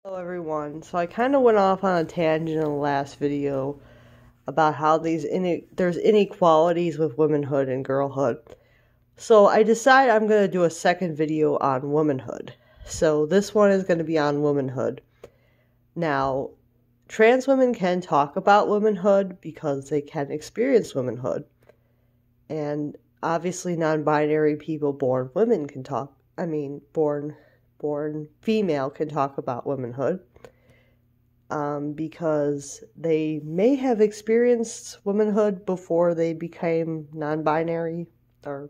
Hello everyone. So I kind of went off on a tangent in the last video about how there's inequalities with womanhood and girlhood. So I decided I'm going to do a second video on womanhood. So this one is going to be on womanhood. Now, trans women can talk about womanhood because they can experience womanhood. And obviously non-binary people born women can talk, born female can talk about womanhood because they may have experienced womanhood before they became non-binary, or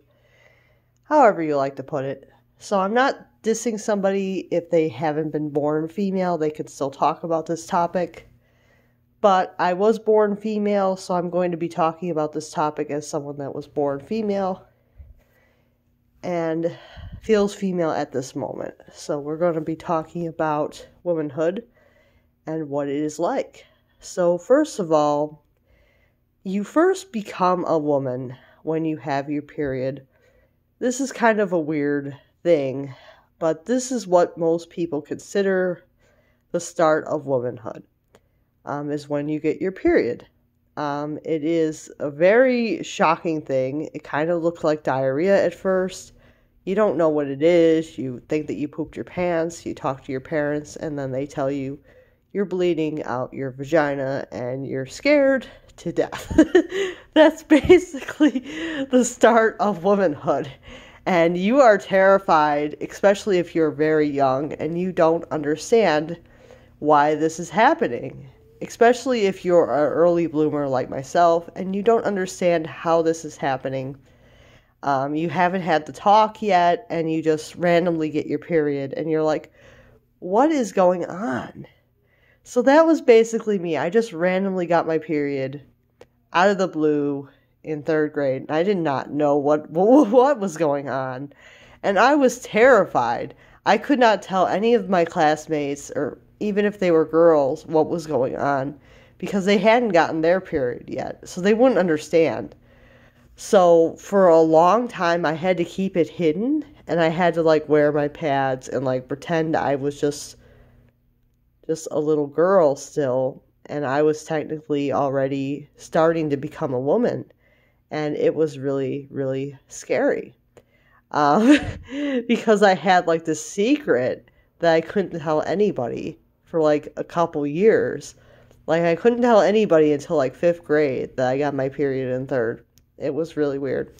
however you like to put it. So I'm not dissing somebody if they haven't been born female. They could still talk about this topic. But I was born female, so I'm going to be talking about this topic as someone that was born female and feels female at this moment. So we're going to be talking about womanhood and what it is like. So first of all, you first become a woman when you have your period. This is kind of a weird thing, but this is what most people consider the start of womanhood, is when you get your period. It is a very shocking thing. It kind of looks like diarrhea at first. You don't know what it is. You think that you pooped your pants. You talk to your parents, and then they tell you you're bleeding out your vagina, and you're scared to death. That's basically the start of womanhood. And you are terrified, especially if you're very young and you don't understand why this is happening. Especially if you're an early bloomer like myself and you don't understand how this is happening. You haven't had the talk yet and you just randomly get your period and you're like, what is going on? So that was basically me. I just randomly got my period out of the blue in 3rd grade. I did not know what was going on. And I was terrified. I could not tell any of my classmates, or even if they were girls, what was going on, because they hadn't gotten their period yet, so they wouldn't understand. So for a long time, I had to keep it hidden, and I had to wear my pads and pretend I was just a little girl still, and I was technically already starting to become a woman, and it was really, really scary, because I had this secret that I couldn't tell anybody for a couple years. I couldn't tell anybody until 5th grade that I got my period in 3rd. It was really weird.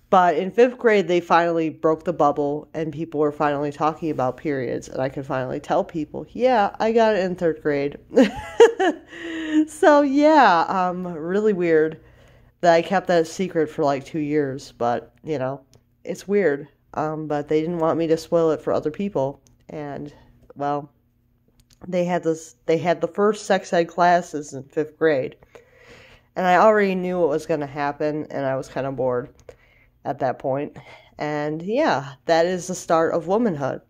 But in 5th grade, they finally broke the bubble and people were finally talking about periods, and I could finally tell people, yeah, I got it in 3rd grade. So yeah, really weird that I kept that secret for 2 years, but it's weird. But they didn't want me to spoil it for other people, and well, they had the first sex ed classes in 5th grade, and I already knew what was going to happen, and I was kind of bored at that point. And yeah, that is the start of womanhood.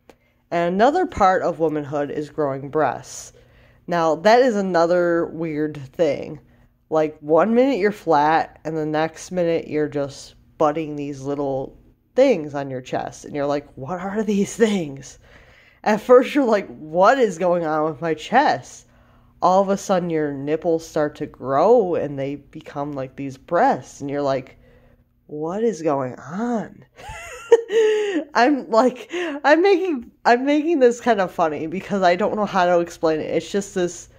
And another part of womanhood is growing breasts. Now, that is another weird thing. 1 minute you're flat, and the next minute you're just budding these little things on your chest, and you're like, what are these things? At first you're like, what is going on with my chest? All of a sudden your nipples start to grow and they become these breasts, and you're like, what is going on? I'm making this kind of funny because I don't know how to explain it. It's just this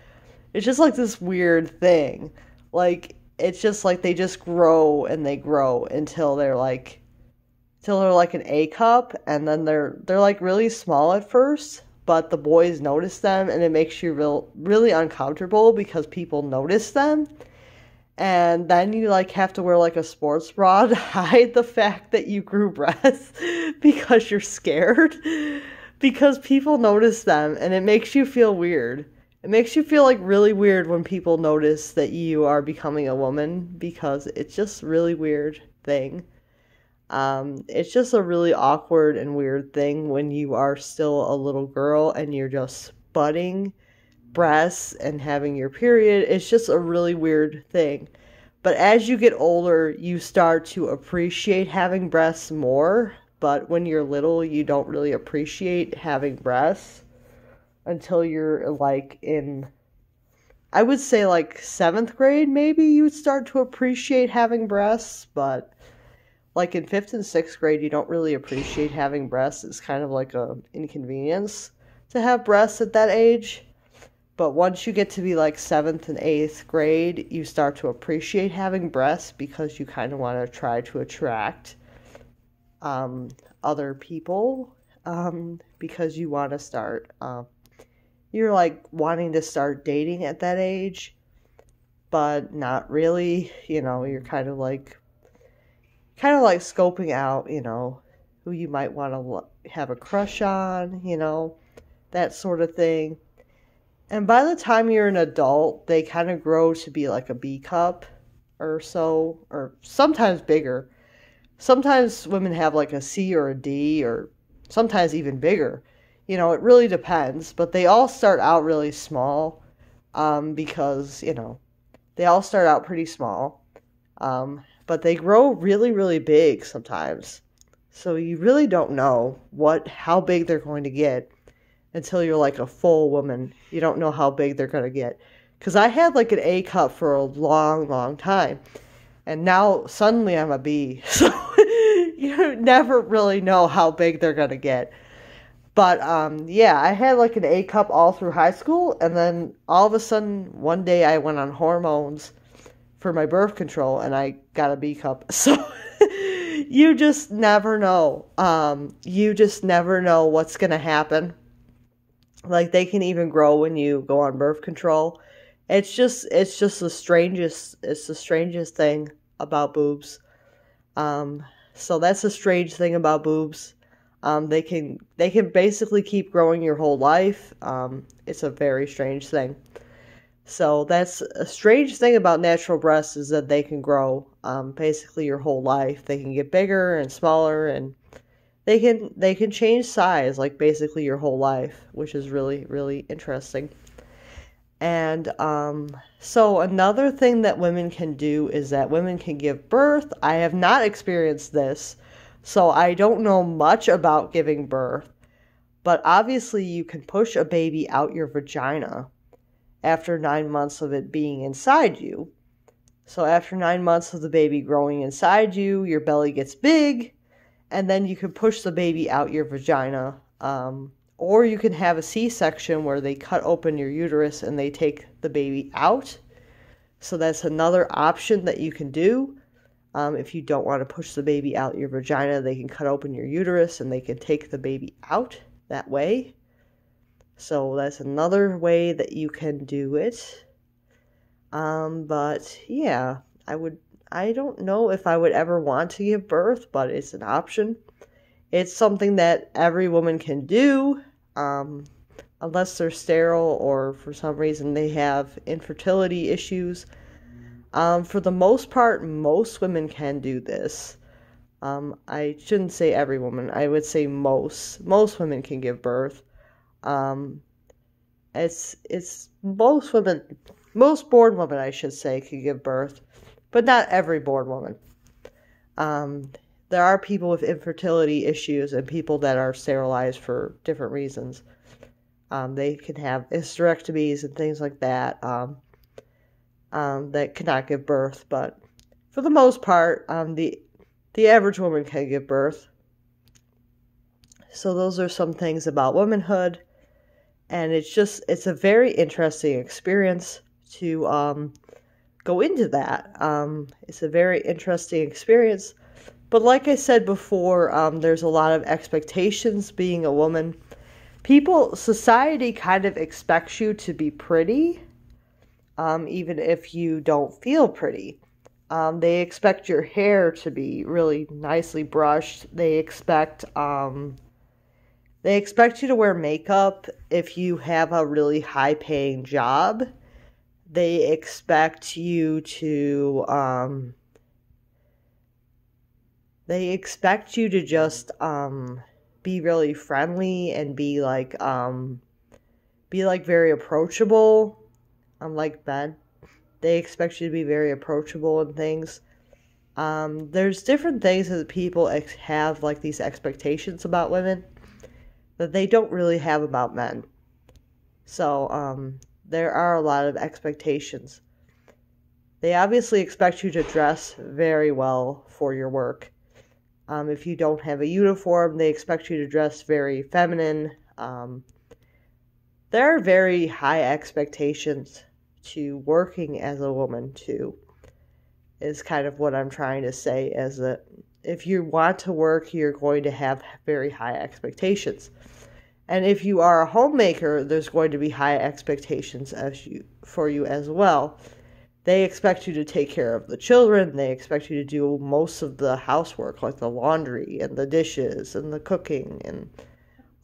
weird thing. It's just they just grow and they grow until they're an A cup, and then they're really small at first, but the boys notice them, and it makes you really uncomfortable because people notice them, and then you have to wear a sports bra to hide the fact that you grew breasts because you're scared, because people notice them, and it makes you feel weird. It makes you feel really weird when people notice that you are becoming a woman, because it's just a really weird thing. It's just a really awkward and weird thing when you are still a little girl and you're just budding breasts and having your period. It's just a really weird thing. But as you get older, you start to appreciate having breasts more. But when you're little, you don't really appreciate having breasts. until you're like in, I would say like 7th grade, maybe you would start to appreciate having breasts, but like in 5th and 6th grade, you don't really appreciate having breasts. It's kind of like a inconvenience to have breasts at that age. But once you get to be like 7th and 8th grade, you start to appreciate having breasts because you kind of want to try to attract other people, because you want to start, you're like wanting to start dating at that age, but not really. You're kind of like scoping out, who you might want to have a crush on, that sort of thing. And by the time you're an adult, they kind of grow to be like a B cup or so, or sometimes bigger. Sometimes women have like a C or a D, or sometimes even bigger. It really depends, but they all start out really small, because, they all start out pretty small, but they grow really, really big sometimes. So you really don't know how big they're going to get until you're like a full woman. You don't know how big they're going to get. Because I had like an A cup for a long, long time. And now suddenly I'm a B. So you never really know how big they're going to get. But yeah, I had like an A cup all through high school. And then all of a sudden, one day I went on hormones for my birth control and I got a B cup. So you just never know. You just never know what's going to happen. Like, they can even grow when you go on birth control. It's just the strangest thing about boobs. So that's the strange thing about boobs. They can basically keep growing your whole life. It's a very strange thing. So that's a strange thing about natural breasts, is that they can grow basically your whole life. They can get bigger and smaller, and they can change size like basically your whole life, which is really, really interesting. And so another thing that women can do is that women can give birth. I have not experienced this, so I don't know much about giving birth. But obviously you can push a baby out your vagina after 9 months of it being inside you. So after 9 months of the baby growing inside you, your belly gets big, and then you can push the baby out your vagina. Or you can have a C-section where they cut open your uterus and they take the baby out. So that's another option that you can do. If you don't want to push the baby out your vagina, they can cut open your uterus and they can take the baby out that way. So that's another way that you can do it. But yeah, I don't know if I would ever want to give birth, but it's an option. It's something that every woman can do, unless they're sterile or for some reason they have infertility issues. For the most part, most women can do this. I shouldn't say every woman. I would say most women can give birth. It's most women, most born women, I should say, can give birth, but not every born woman. There are people with infertility issues and people that are sterilized for different reasons. They can have hysterectomies and things like that, that cannot give birth, but for the most part, the average woman can give birth. So those are some things about womanhood, and it's a very interesting experience to go into that. It's a very interesting experience, but like I said before, there's a lot of expectations being a woman. Society kind of expects you to be pretty, even if you don't feel pretty. They expect your hair to be really nicely brushed. They expect you to wear makeup if you have a really high-paying job. They expect you to just be really friendly and be like very approachable. Unlike men, they expect you to be very approachable and things. There's different things that people have, like these expectations about women that they don't really have about men. So there are a lot of expectations. They obviously expect you to dress very well for your work. If you don't have a uniform, they expect you to dress very feminine. There are very high expectations to working as a woman, too, is kind of what I'm trying to say, is that if you want to work, you're going to have very high expectations. And if you are a homemaker, there's going to be high expectations for you as well. They expect you to take care of the children. They expect you to do most of the housework, like the laundry and the dishes and the cooking and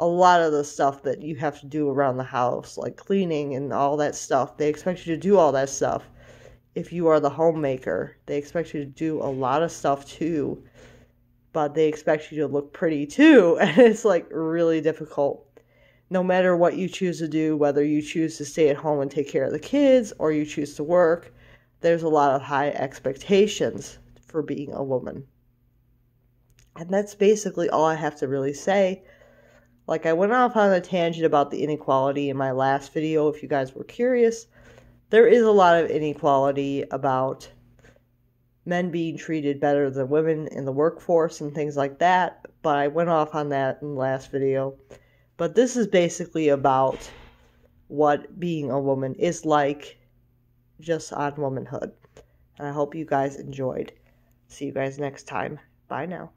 a lot of the stuff that you have to do around the house, like cleaning and all that stuff. They expect you to do all that stuff. If you are the homemaker, they expect you to do a lot of stuff too, but they expect you to look pretty too. And it's like really difficult. No matter what you choose to do, whether you choose to stay at home and take care of the kids or you choose to work, there's a lot of high expectations for being a woman. And that's basically all I have to really say. Like, I went off on a tangent about the inequality in my last video, if you guys were curious. There is a lot of inequality about men being treated better than women in the workforce and things like that, but I went off on that in the last video. But this is basically about what being a woman is like, just on womanhood. And I hope you guys enjoyed. See you guys next time. Bye now.